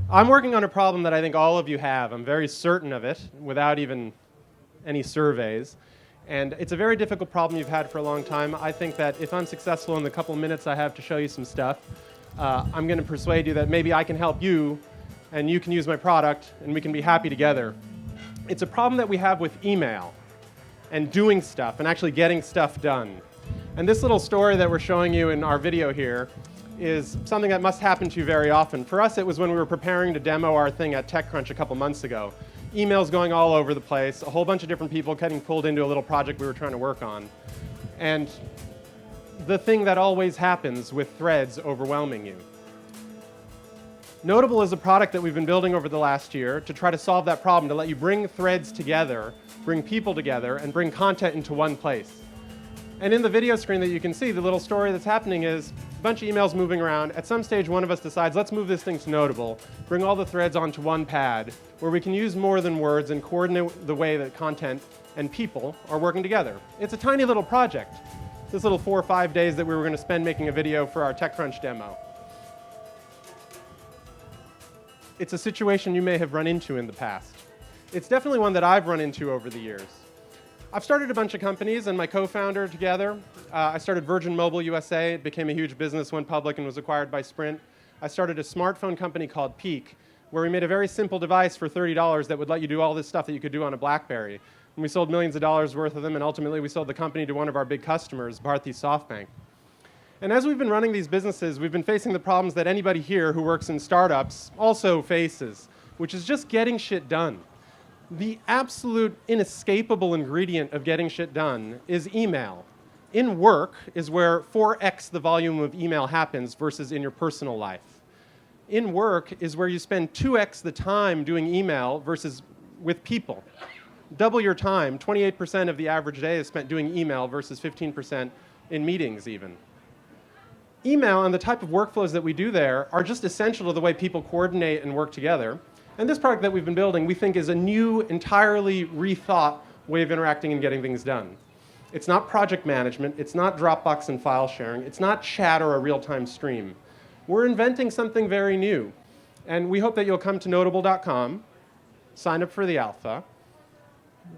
I'm working on a problem that I think all of you have. I'm very certain of it, without even any surveys. And it's a very difficult problem you've had for a long time. I think that if I'm successful in the couple minutes I have to show you some stuff, I'm going to persuade you that maybe I can help you, and you can use my product, and we can be happy together. It's a problem that we have with email and doing stuff and actually getting stuff done. And this little story that we're showing you in our video here is something that must happen to you very often. For us, it was when we were preparing to demo our thing at TechCrunch a couple months ago. Emails going all over the place, a whole bunch of different people getting pulled into a little project we were trying to work on. And the thing that always happens with threads overwhelming you. Knotable is a product that we've been building over the last year to try to solve that problem, to let you bring threads together, bring people together, and bring content into one place. And in the video screen that you can see, the little story that's happening is a bunch of emails moving around. At some stage, one of us decides, let's move this thing to Knotable, bring all the threads onto one pad, where we can use more than words and coordinate the way that content and people are working together. It's a tiny little project. This little 4 or 5 days that we were going to spend making a video for our TechCrunch demo. It's a situation you may have run into in the past. It's definitely one that I've run into over the years. I've started a bunch of companies, and my co-founder together, I started Virgin Mobile USA. It became a huge business, went public, and was acquired by Sprint. I started a smartphone company called Peak, where we made a very simple device for $30 that would let you do all this stuff that you could do on a BlackBerry. And we sold millions of dollars worth of them, and ultimately we sold the company to one of our big customers, Bharti SoftBank. And as we've been running these businesses, we've been facing the problems that anybody here who works in startups also faces, which is just getting shit done. The absolute inescapable ingredient of getting shit done is email. In work is where 4x the volume of email happens versus in your personal life. In work is where you spend 2x the time doing email versus with people. Double your time, 28% of the average day is spent doing email versus 15% in meetings even. Email and the type of workflows that we do there are just essential to the way people coordinate and work together. And this product that we've been building, we think, is a new, entirely rethought way of interacting and getting things done. It's not project management. It's not Dropbox and file sharing. It's not chat or a real-time stream. We're inventing something very new. And we hope that you'll come to Knotable.com, sign up for the alpha.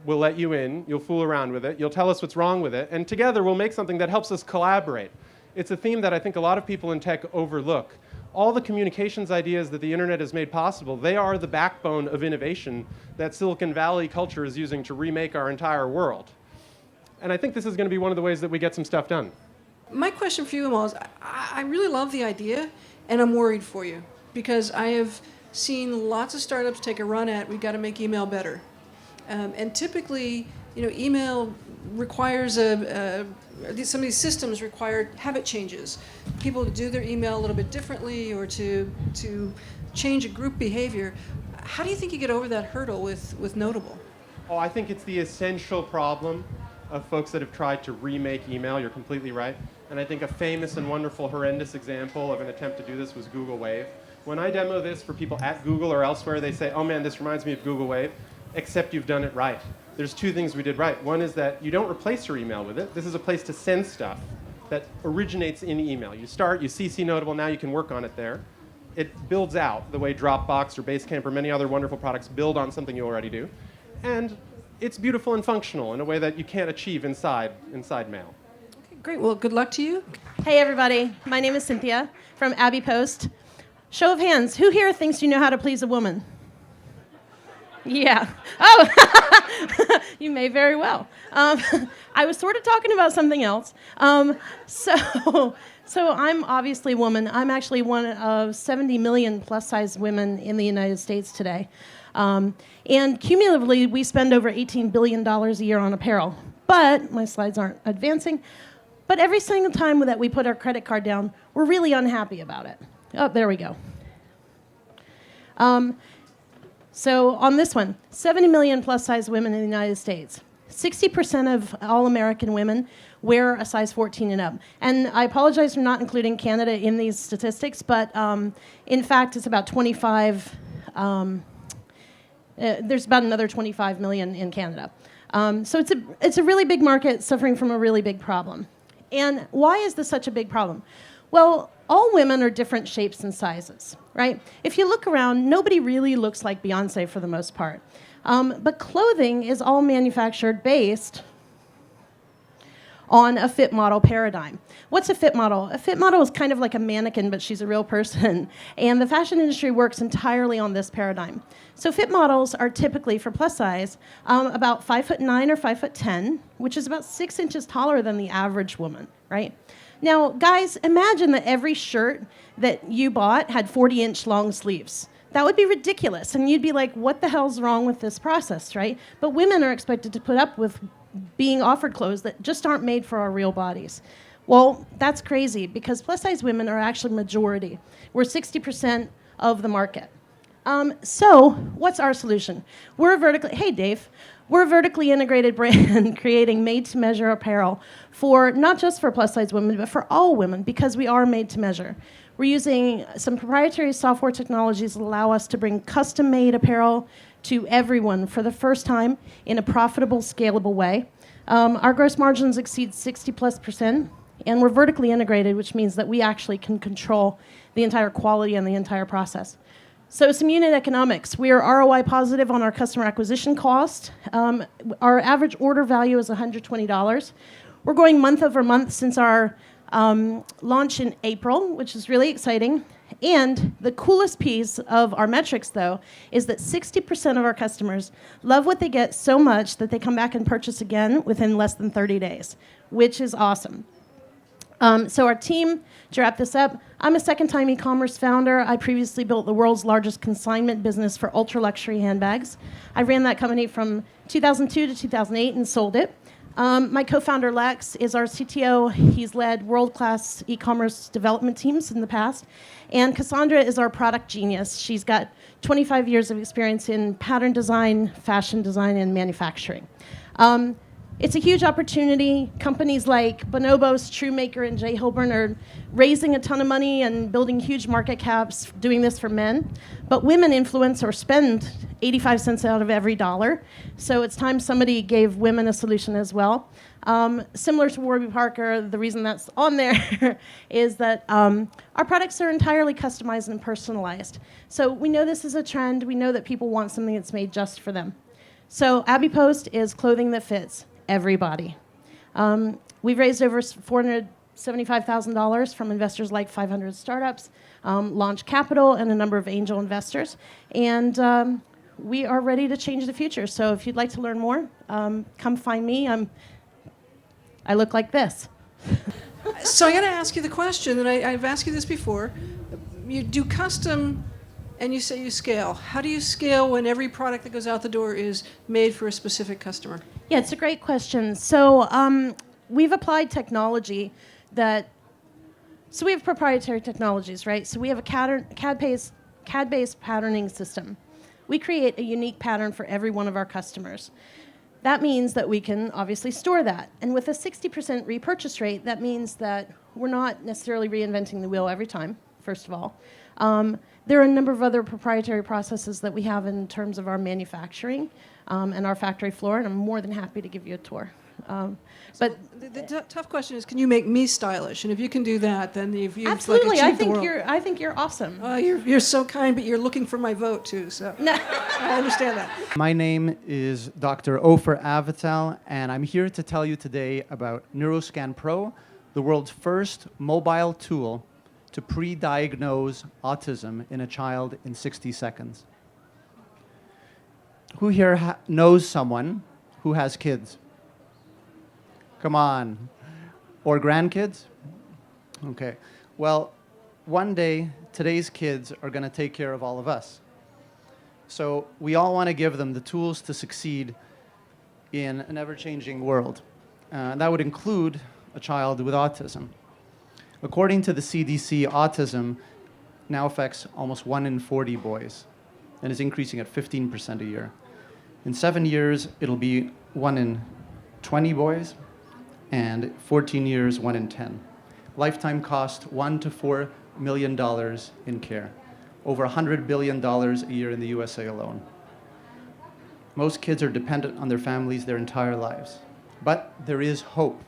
We'll let you in. You'll fool around with it. You'll tell us what's wrong with it. And together, we'll make something that helps us collaborate. It's a theme that I think a lot of people in tech overlook. All the communications ideas that the internet has made possible, they are the backbone of innovation that Silicon Valley culture is using to remake our entire world. And I think this is going to be one of the ways that we get some stuff done. My question for you, Amal, is I really love the idea, and I'm worried for you, because I have seen lots of startups take a run at, we've got to make email better. And typically, email requires some of these systems require habit changes. People to do their email a little bit differently or to change a group behavior. How do you think you get over that hurdle with Knotable? Oh, I think it's the essential problem of folks that have tried to remake email. You're completely right. And I think a famous and wonderful, horrendous example of an attempt to do this was Google Wave. When I demo this for people at Google or elsewhere, they say, oh man, this reminds me of Google Wave, except you've done it right. There's two things we did right. One is that you don't replace your email with it. This is a place to send stuff that originates in email. You start, you CC Knotable, now you can work on it there. It builds out the way Dropbox or Basecamp or many other wonderful products build on something you already do. And it's beautiful and functional in a way that you can't achieve inside mail. Okay, great. Well, good luck to you. Hey, everybody. My name is Cynthia from AbbeyPost. Show of hands, who here thinks you know how to please a woman? Yeah. Oh, you may very well. I was sort of talking about something else. So I'm obviously a woman. I'm actually one of 70 million plus-size women in the United States today. And cumulatively, we spend over $18 billion a year on apparel. But, my slides aren't advancing, but every single time that we put our credit card down, we're really unhappy about it. Oh, there we go. So on this one, 70 million plus-size women in the United States. 60% of all American women wear a size 14 and up. And I apologize for not including Canada in these statistics, but in fact, it's about 25. There's about another 25 million in Canada. So it's a really big market suffering from a really big problem. And why is this such a big problem? Well, all women are different shapes and sizes, right? If you look around, nobody really looks like Beyonce for the most part. But clothing is all manufactured based on a fit model paradigm. What's a fit model? A fit model is kind of like a mannequin, but she's a real person. And the fashion industry works entirely on this paradigm. So fit models are typically, for plus size, about 5'9" or 5'10", which is about 6 inches taller than the average woman, right? Now, guys, imagine that every shirt that you bought had 40-inch long sleeves. That would be ridiculous, and you'd be like, what the hell's wrong with this process, right? But women are expected to put up with being offered clothes that just aren't made for our real bodies. Well, that's crazy, because plus-size women are actually majority. We're 60% of the market. So what's our solution? Hey, Dave. We're a vertically integrated brand creating made-to-measure apparel for not just for plus-size women, but for all women, because we are made to measure. We're using some proprietary software technologies that allow us to bring custom-made apparel to everyone for the first time in a profitable, scalable way. Our gross margins exceed 60+%, and we're vertically integrated, which means that we actually can control the entire quality and the entire process. So some unit economics. We are ROI positive on our customer acquisition cost. Our average order value is $120. We're going month over month since our launch in April, which is really exciting. And the coolest piece of our metrics, though, is that 60% of our customers love what they get so much that they come back and purchase again within less than 30 days, which is awesome. So our team, to wrap this up, I'm a second-time e-commerce founder. I previously built the world's largest consignment business for ultra-luxury handbags. I ran that company from 2002 to 2008 and sold it. My co-founder, Lex, is our CTO. He's led world-class e-commerce development teams in the past. And Cassandra is our product genius. She's got 25 years of experience in pattern design, fashion design, and manufacturing. It's a huge opportunity. Companies like Bonobos, Truemaker, and Jay Hilburn are raising a ton of money and building huge market caps doing this for men. But women influence or spend 85 cents out of every dollar. So it's time somebody gave women a solution as well. Similar to Warby Parker, the reason that's on there is that our products are entirely customized and personalized. So we know this is a trend. We know that people want something that's made just for them. So AbbeyPost is clothing that fits everybody. We've raised over $475,000 from investors like 500 startups, Launch Capital, and a number of angel investors. And we are ready to change the future. So if you'd like to learn more, come find me. I look like this. So I got to ask you the question, and I've asked you this before. You do custom, and you say you scale. How do you scale when every product that goes out the door is made for a specific customer? Yeah, it's a great question. So we've applied technology so we have proprietary technologies, right? So we have a CAD-based patterning system. We create a unique pattern for every one of our customers. That means that we can obviously store that. And with a 60% repurchase rate, that means that we're not necessarily reinventing the wheel every time, first of all. There are a number of other proprietary processes that we have in terms of our manufacturing and our factory floor, and I'm more than happy to give you a tour. But the tough question is, can you make me stylish? And if you can do that, then you've absolutely. Like, I think you're awesome. You're so kind, but you're looking for my vote too. So no. I understand that. My name is Dr. Ofer Avital, and I'm here to tell you today about NeuroScanPro, the world's first mobile tool to pre-diagnose autism in a child in 60 seconds. Who here knows someone who has kids? Come on. Or grandkids? Okay. Well, one day, today's kids are going to take care of all of us. So we all want to give them the tools to succeed in an ever-changing world. That would include a child with autism. According to the CDC, autism now affects almost 1 in 40 boys and is increasing at 15% a year. In 7 years, it'll be 1 in 20 boys, and 14 years, 1 in 10. Lifetime cost $1 to $4 million in care. Over $100 billion a year in the USA alone. Most kids are dependent on their families their entire lives. But there is hope.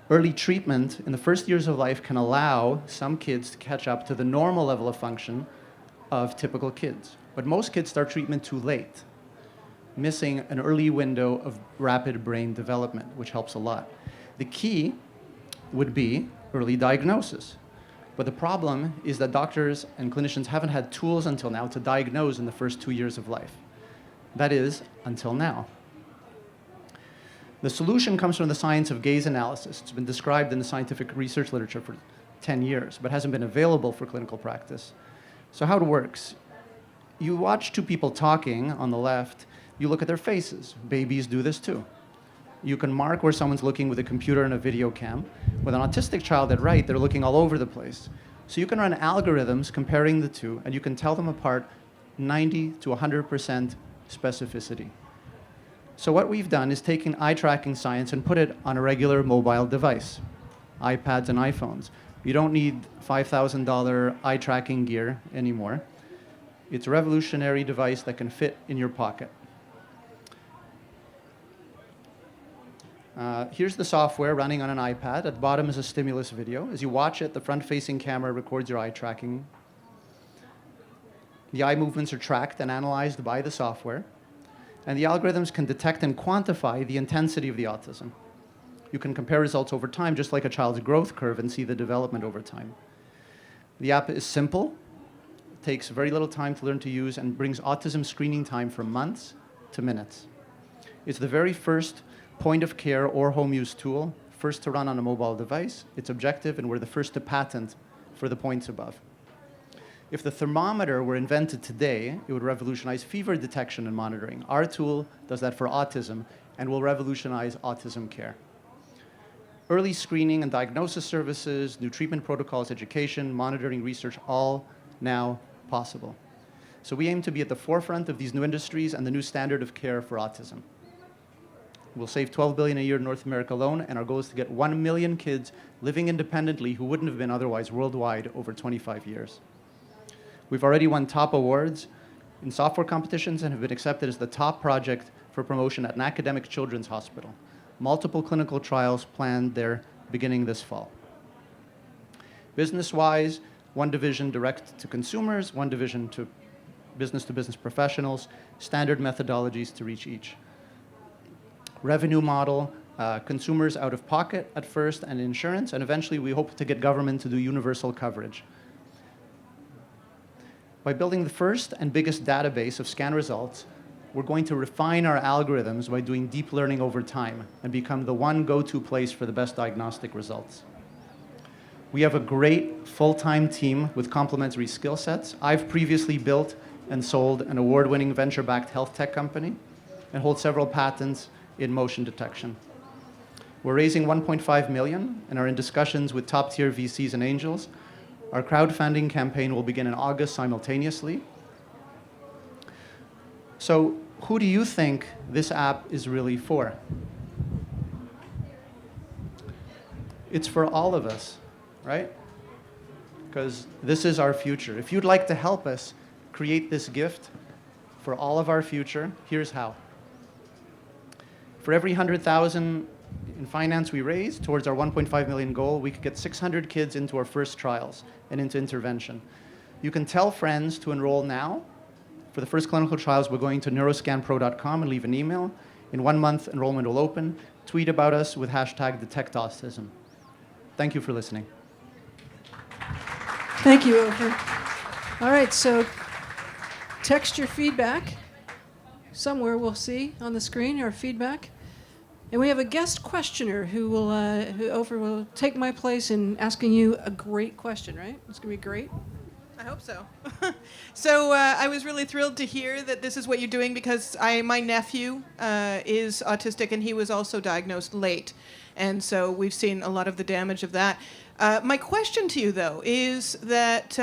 Early treatment in the first years of life can allow some kids to catch up to the normal level of function of typical kids. But most kids start treatment too late, missing an early window of rapid brain development, which helps a lot. The key would be early diagnosis. But the problem is that doctors and clinicians haven't had tools until now to diagnose in the first 2 years of life. That is, until now. The solution comes from the science of gaze analysis. It's been described in the scientific research literature for 10 years, but hasn't been available for clinical practice. So how it works, you watch two people talking on the left, you look at their faces. Babies do this too. You can mark where someone's looking with a computer and a video cam. With an autistic child at right, they're looking all over the place. So you can run algorithms comparing the two, and you can tell them apart 90 to 100% specificity. So what we've done is taken eye tracking science and put it on a regular mobile device, iPads and iPhones. You don't need $5,000 eye tracking gear anymore. It's a revolutionary device that can fit in your pocket. Here's the software running on an iPad. At the bottom is a stimulus video. As you watch it, the front-facing camera records your eye tracking. The eye movements are tracked and analyzed by the software. And the algorithms can detect and quantify the intensity of the autism. You can compare results over time, just like a child's growth curve, and see the development over time. The app is simple, takes very little time to learn to use, and brings autism screening time from months to minutes. It's the very first point-of-care or home-use tool, first to run on a mobile device. It's objective, and we're the first to patent for the points above. If the thermometer were invented today, it would revolutionize fever detection and monitoring. Our tool does that for autism and will revolutionize autism care. Early screening and diagnosis services, new treatment protocols, education, monitoring, research, all now possible. So we aim to be at the forefront of these new industries and the new standard of care for autism. We'll save $12 billion a year in North America alone, and our goal is to get 1 million kids living independently who wouldn't have been otherwise worldwide over 25 years. We've already won top awards in software competitions and have been accepted as the top project for promotion at an academic children's hospital. Multiple clinical trials planned there beginning this fall. Business-wise, one division direct to consumers, one division to business professionals, standard methodologies to reach each. Revenue model, consumers out of pocket at first and insurance, and eventually we hope to get government to do universal coverage. By building the first and biggest database of scan results, we're going to refine our algorithms by doing deep learning over time and become the one go-to place for the best diagnostic results. We have a great full-time team with complementary skill sets. I've previously built and sold an award-winning venture-backed health tech company and hold several patents in motion detection. We're raising $1.5 million and are in discussions with top-tier VCs and angels. Our crowdfunding campaign will begin in August simultaneously. So who do you think this app is really for? It's for all of us, right? Because this is our future. If you'd like to help us create this gift for all of our future, here's how. For every 100,000 in finance we raise towards our 1.5 million goal, we could get 600 kids into our first trials and into intervention. You can tell friends to enroll now. For the first clinical trials, we're going to NeuroScanPro.com and leave an email. In 1 month, enrollment will open. Tweet about us with hashtag #DetectAutism. Thank you for listening. Thank you, Ofer. All right, so text your feedback. Somewhere we'll see on the screen our feedback. And we have a guest questioner who Ofer will take my place in asking you a great question, right? It's going to be great. I hope so. So I was really thrilled to hear that this is what you're doing because my nephew is autistic and he was also diagnosed late. And so we've seen a lot of the damage of that. My question to you, though, is that,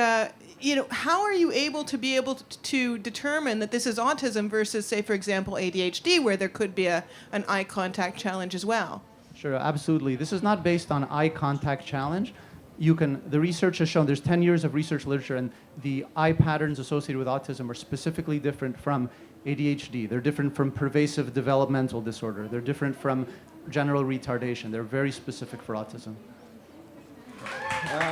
how are you able to determine that this is autism versus, say, for example, ADHD, where there could be an eye contact challenge as well? Sure, absolutely. This is not based on eye contact challenge. The research has shown, there's 10 years of research literature, and the eye patterns associated with autism are specifically different from ADHD. They're different from pervasive developmental disorder. They're different from general retardation. They're very specific for autism.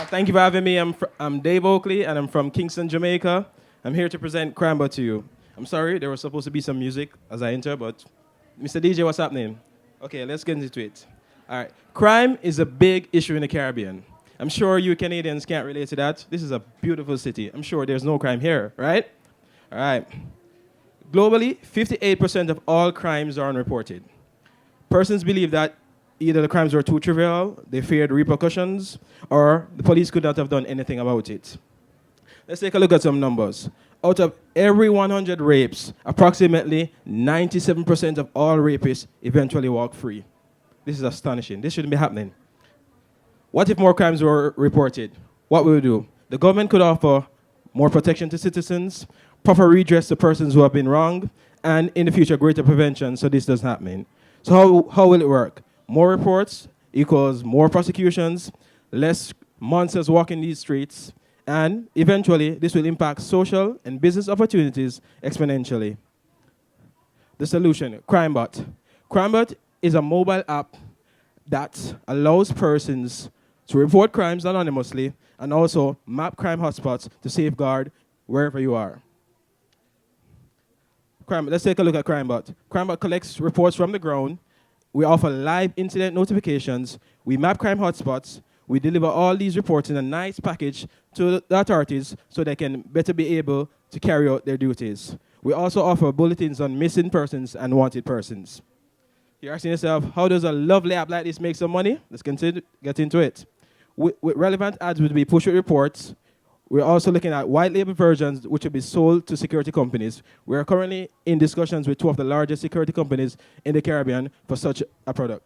Thank you for having me. I'm Dave Oakley, and I'm from Kingston, Jamaica. I'm here to present Crimebot to you. I'm sorry, there was supposed to be some music as I enter, but Mr. DJ, what's happening? Okay, let's get into it. All right, crime is a big issue in the Caribbean. I'm sure you Canadians can't relate to that. This is a beautiful city. I'm sure there's no crime here, right? All right. Globally, 58% of all crimes are unreported. Persons believe that either the crimes were too trivial, they feared repercussions, or the police could not have done anything about it. Let's take a look at some numbers. Out of every 100 rapes, approximately 97% of all rapists eventually walk free. This is astonishing. This shouldn't be happening. What if more crimes were reported? What will we do? The government could offer more protection to citizens, proper redress to persons who have been wronged, and in the future, greater prevention so this doesn't happen. So how will it work? More reports equals more prosecutions, less monsters walking these streets, and eventually this will impact social and business opportunities exponentially. The solution, Crimebot. Crimebot is a mobile app that allows persons to report crimes anonymously and also map crime hotspots to safeguard wherever you are. Let's take a look at Crimebot. Crimebot collects reports from the ground. We offer live incident notifications. We map crime hotspots. We deliver all these reports in a nice package to the authorities so they can better be able to carry out their duties. We also offer bulletins on missing persons and wanted persons. You're asking yourself, how does a lovely app like this make some money? Let's get into it. With relevant ads will be pushed with reports. We're also looking at white label versions which will be sold to security companies. We are currently in discussions with two of the largest security companies in the Caribbean for such a product.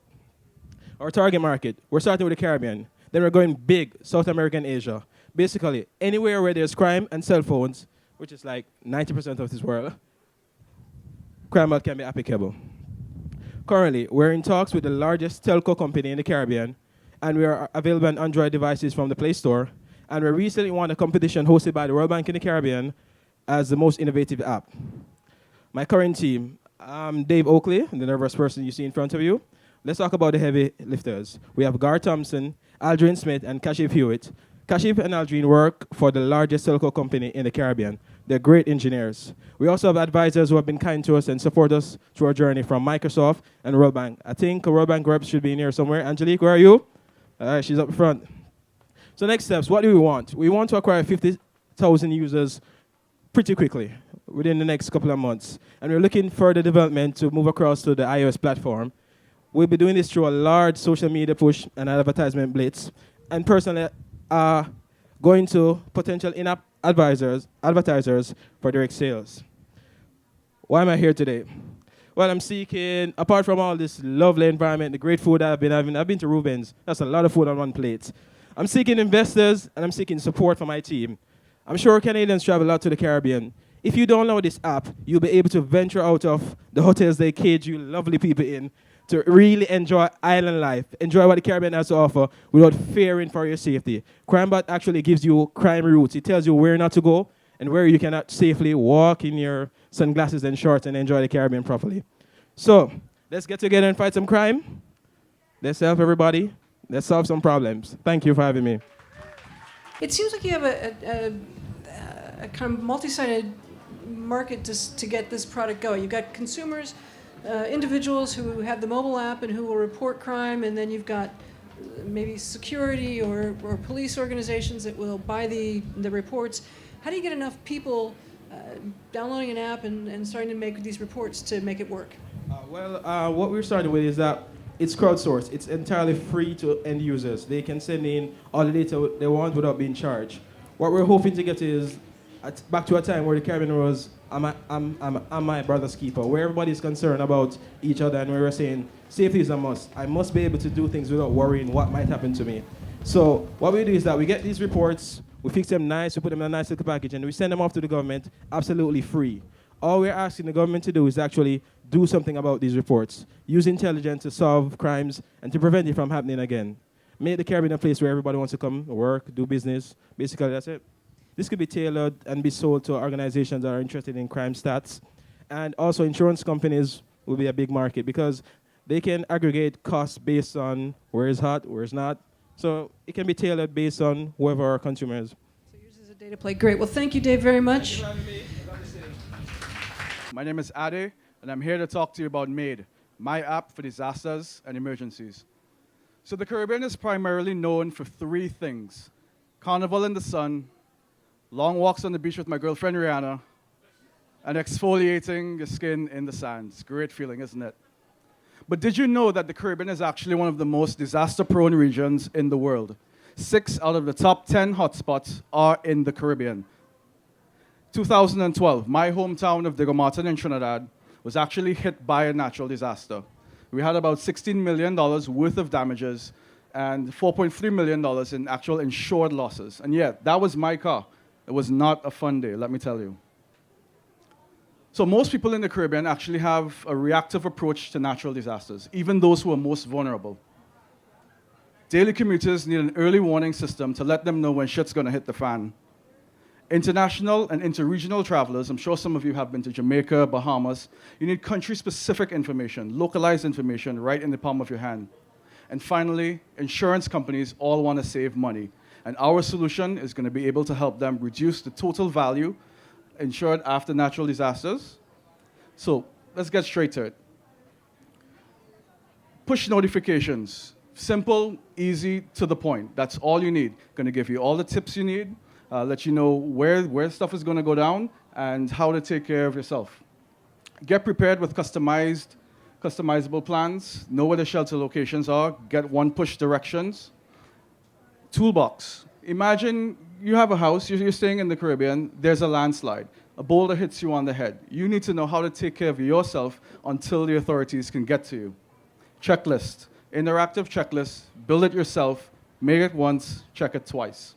Our target market, we're starting with the Caribbean. Then we're going big, South America and Asia. Basically, anywhere where there's crime and cell phones, which is like 90% of this world, Crimebot can be applicable. Currently, we're in talks with the largest telco company in the Caribbean, and we are available on Android devices from the Play Store. And we recently won a competition hosted by the World Bank in the Caribbean as the most innovative app. My current team, I'm Dave Oakley, the nervous person you see in front of you. Let's talk about the heavy lifters. We have Gar Thompson, Aldrin Smith, and Kashif Hewitt. Kashif and Aldrin work for the largest telco company in the Caribbean. They're great engineers. We also have advisors who have been kind to us and support us through our journey from Microsoft and World Bank. I think a World Bank rep should be in here somewhere. Angelique, where are you? She's up front. So next steps, what do we want? We want to acquire 50,000 users pretty quickly, within the next couple of months. And we're looking for the development to move across to the iOS platform. We'll be doing this through a large social media push and advertisement blitz. And personally, going to potential in-app advertisers for direct sales. Why am I here today? Well, I'm seeking, apart from all this lovely environment, the great food I've been having, I've been to Reuben's. That's a lot of food on one plate. I'm seeking investors, and I'm seeking support for my team. I'm sure Canadians travel a lot to the Caribbean. If you download this app, you'll be able to venture out of the hotels they cage you lovely people in to really enjoy island life, enjoy what the Caribbean has to offer without fearing for your safety. Crimebot actually gives you crime routes. It tells you where not to go and where you cannot safely walk in your sunglasses and shorts and enjoy the Caribbean properly. So, let's get together and fight some crime. Let's help everybody. Let's solve some problems. Thank you for having me. It seems like you have a kind of multi-sided market to get this product going. You've got consumers, individuals who have the mobile app and who will report crime, and then you've got maybe security or police organizations that will buy the reports. How do you get enough people downloading an app and starting to make these reports to make it work? What we're starting with is that it's crowdsourced. It's entirely free to end users. They can send in all the data they want without being charged. What we're hoping to get is back to a time where the Caribbean was, I'm my brother's keeper, where everybody's concerned about each other and where we're saying, safety is a must. I must be able to do things without worrying what might happen to me. So what we do is that we get these reports, we fix them nice, we put them in a nice little package, and we send them off to the government absolutely free. All we're asking the government to do is actually do something about these reports. Use intelligence to solve crimes and to prevent it from happening again. Make the Caribbean a place where everybody wants to come, work, do business. Basically, that's it. This could be tailored and be sold to organizations that are interested in crime stats And also insurance companies will be a big market because they can aggregate costs based on where it's hot, where it's not. So it can be tailored based on whoever our consumer is. So yours is a data play. Great. Well, thank you, Dave, very much. My name is M.A.D.E, and I'm here to talk to you about M.A.D.E, my app for disasters and emergencies. So the Caribbean is primarily known for three things: carnival in the sun, long walks on the beach with my girlfriend Rihanna, and exfoliating your skin in the sands. Great feeling, isn't it? But did you know that the Caribbean is actually one of the most disaster-prone regions in the world? 6 out of the top 10 hotspots are in the Caribbean. 2012, my hometown of Diego Martin in Trinidad was actually hit by a natural disaster. We had about $16 million worth of damages and $4.3 million in actual insured losses. And yeah, that was my car. It was not a fun day, let me tell you. So most people in the Caribbean actually have a reactive approach to natural disasters, even those who are most vulnerable. Daily commuters need an early warning system to let them know when shit's gonna hit the fan. International and interregional travelers, I'm sure some of you have been to Jamaica, Bahamas, you need country-specific information, localized information right in the palm of your hand. And finally, insurance companies all want to save money. And our solution is going to be able to help them reduce the total value insured after natural disasters. So let's get straight to it. Push notifications. Simple, easy, to the point. That's all you need. Going to give you all the tips you need, let you know where stuff is going to go down, and how to take care of yourself. Get prepared with customizable plans. Know where the shelter locations are. Get one-push directions. Toolbox. Imagine you have a house, you're staying in the Caribbean, there's a landslide. A boulder hits you on the head. You need to know how to take care of yourself until the authorities can get to you. Checklist. Interactive checklist. Build it yourself. Make it once, check it twice.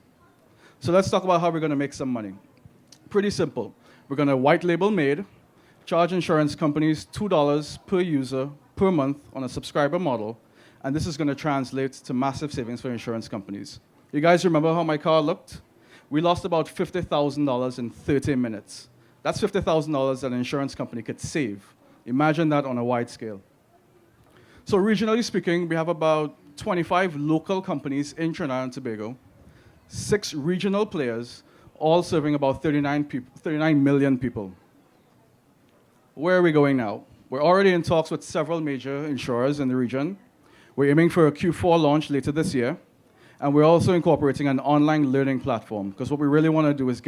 So let's talk about how we're going to make some money. Pretty simple. We're going to white label M.A.D.E, charge insurance companies $2 per user per month on a subscriber model, and this is going to translate to massive savings for insurance companies. You guys remember how my car looked? We lost about $50,000 in 30 minutes. That's $50,000 that an insurance company could save. Imagine that on a wide scale. So regionally speaking, we have about 25 local companies in Trinidad and Tobago, 6 regional players, all serving about 39 million people. Where are we going now? We're already in talks with several major insurers in the region. We're aiming for a Q4 launch later this year. And we're also incorporating an online learning platform, because what we really want to do is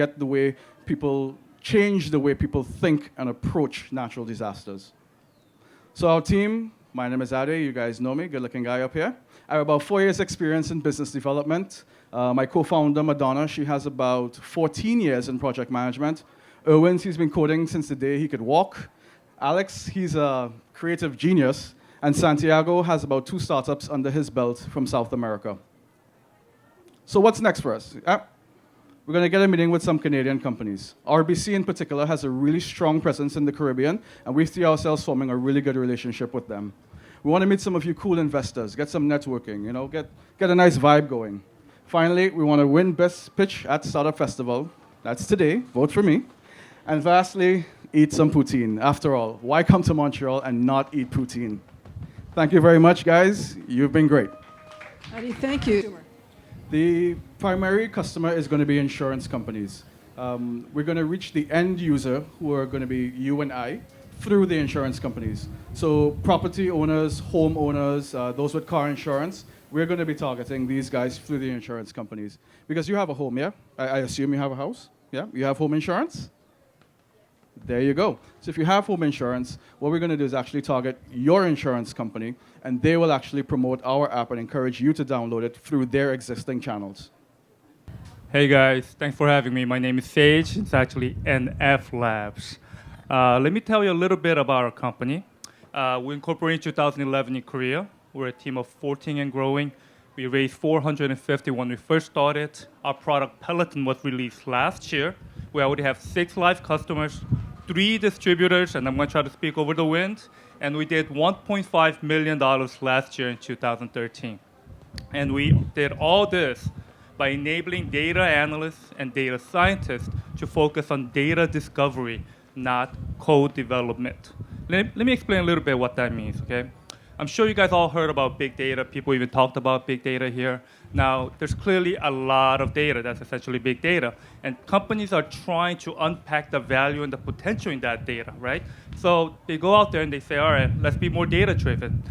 change the way people think and approach natural disasters. So our team, my name is M.A.D.E, you guys know me, good-looking guy up here. I have about 4 years experience in business development. My co-founder, Madonna, she has about 14 years in project management. Erwin, he's been coding since the day he could walk. Alex, he's a creative genius. And Santiago has about 2 startups under his belt from South America. So what's next for us? We're going to get a meeting with some Canadian companies. RBC in particular has a really strong presence in the Caribbean, and we see ourselves forming a really good relationship with them. We want to meet some of you cool investors, get some networking, get a nice vibe going. Finally, we want to win Best Pitch at Startup Festival. That's today. Vote for me. And lastly, eat some poutine. After all, why come to Montreal and not eat poutine? Thank you very much, guys. You've been great. M.A.D.E, thank you. The primary customer is going to be insurance companies. We're going to reach the end user, who are going to be you and I, through the insurance companies. So property owners, homeowners, those with car insurance, we're going to be targeting these guys through the insurance companies. Because you have a home, yeah? I assume you have a house? Yeah? You have home insurance? There you go. So if you have home insurance, what we're going to do is actually target your insurance company, and they will actually promote our app and encourage you to download it through their existing channels. Hey guys, thanks for having me. My name is Sage. It's actually NFLabs. Let me tell you a little bit about our company. We incorporated in 2011 in Korea. We're a team of 14 and growing. We raised 450 when we first started. Our product Peloton was released last year. We already have 6 live customers, 3 distributors, and I'm going to try to speak over the wind. And we did $1.5 million last year in 2013. And we did all this by enabling data analysts and data scientists to focus on data discovery, not code development. Let me explain a little bit what that means, okay? I'm sure you guys all heard about big data. People even talked about big data here. Now, there's clearly a lot of data. That's essentially big data. And companies are trying to unpack the value and the potential in that data, right? So they go out there and they say, all right, let's be more data-driven.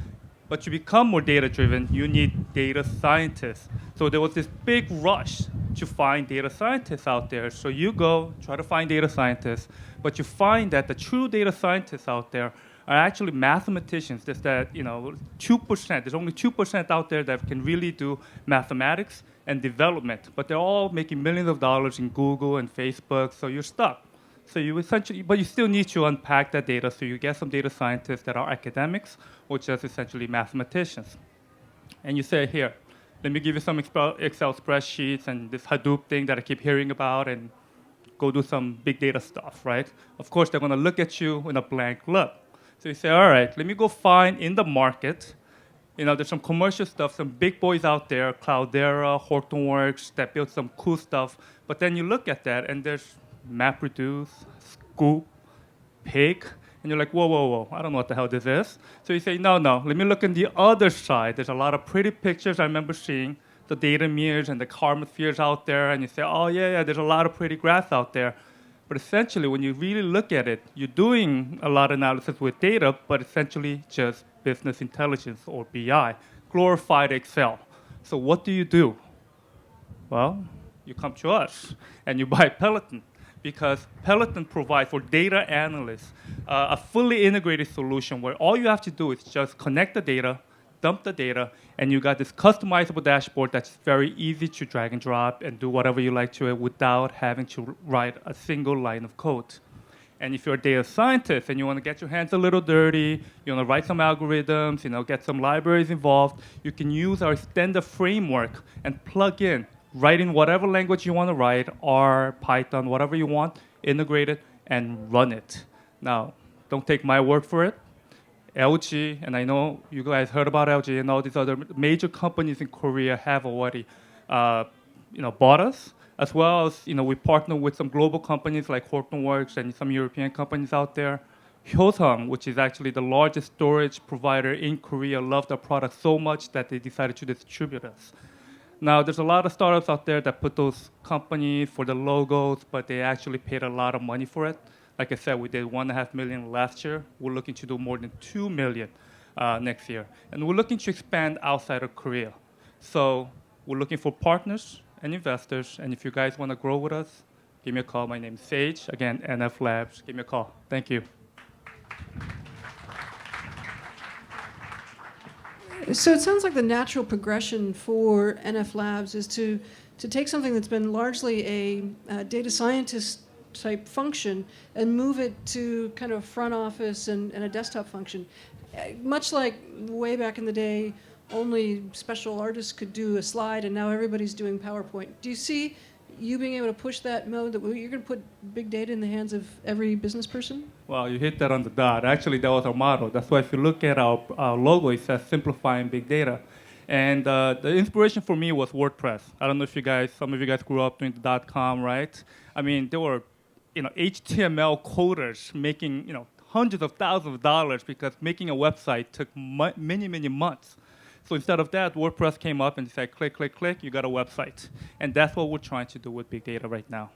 But to become more data-driven, you need data scientists. So there was this big rush to find data scientists out there. So you go, try to find data scientists, but you find that the true data scientists out there are actually mathematicians. There's that, 2%. There's only 2% out there that can really do mathematics and development. But they're all making millions of dollars in Google and Facebook, so you're stuck. So but you still need to unpack that data. So you get some data scientists that are academics or just essentially mathematicians. And you say, here, let me give you some Excel spreadsheets and this Hadoop thing that I keep hearing about, and go do some big data stuff, right? Of course, they're going to look at you with a blank look. So you say, all right, let me go find in the market, there's some commercial stuff, some big boys out there, Cloudera, Hortonworks, that build some cool stuff. But then you look at that, and there's MapReduce, Scoop, Pig, and you're like, whoa, I don't know what the hell this is. So you say, no, let me look on the other side. There's a lot of pretty pictures I remember seeing, the data mirrors and the karma spheres out there, and you say, oh, yeah, there's a lot of pretty graphs out there. But essentially, when you really look at it, you're doing a lot of analysis with data, but essentially just business intelligence or BI, glorified Excel. So what do? Well, you come to us and you buy Peloton, because Peloton provides for data analysts a fully integrated solution where all you have to do is just connect the data, dump the data, and you got this customizable dashboard that's very easy to drag and drop and do whatever you like to it without having to write a single line of code. And if you're a data scientist and you want to get your hands a little dirty, you want to write some algorithms, get some libraries involved, you can use our extender framework and plug in, write in whatever language you want to write, R, Python, whatever you want, integrate it, and run it. Now, don't take my word for it. LG, and I know you guys heard about LG, and all these other major companies in Korea have already, bought us, as well as we partner with some global companies like Hortonworks and some European companies out there. Hyosung, which is actually the largest storage provider in Korea, loved our product so much that they decided to distribute us. Now, there's a lot of startups out there that put those companies for the logos, but they actually paid a lot of money for it. Like I said, we did $1.5 million last year. We're looking to do more than $2 million next year. And we're looking to expand outside of Korea. So we're looking for partners and investors. And if you guys want to grow with us, give me a call. My name is Sage. Again, NFLabs. Give me a call. Thank you. So it sounds like the natural progression for NFLabs is to take something that's been largely a data scientist type function and move it to kind of front office and a desktop function. Much like way back in the day, only special artists could do a slide, and now everybody's doing PowerPoint. Do you see you being able to push that mode, that you're going to put big data in the hands of every business person? Well, you hit that on the dot. Actually, that was our motto. That's why if you look at our logo, it says simplifying big data. And the inspiration for me was WordPress. I don't know if some of you guys grew up doing the .com, right? I mean, there were HTML coders making hundreds of thousands of dollars because making a website took many, many months. So instead of that, WordPress came up and said, click, click, click, you got a website. And that's what we're trying to do with big data right now.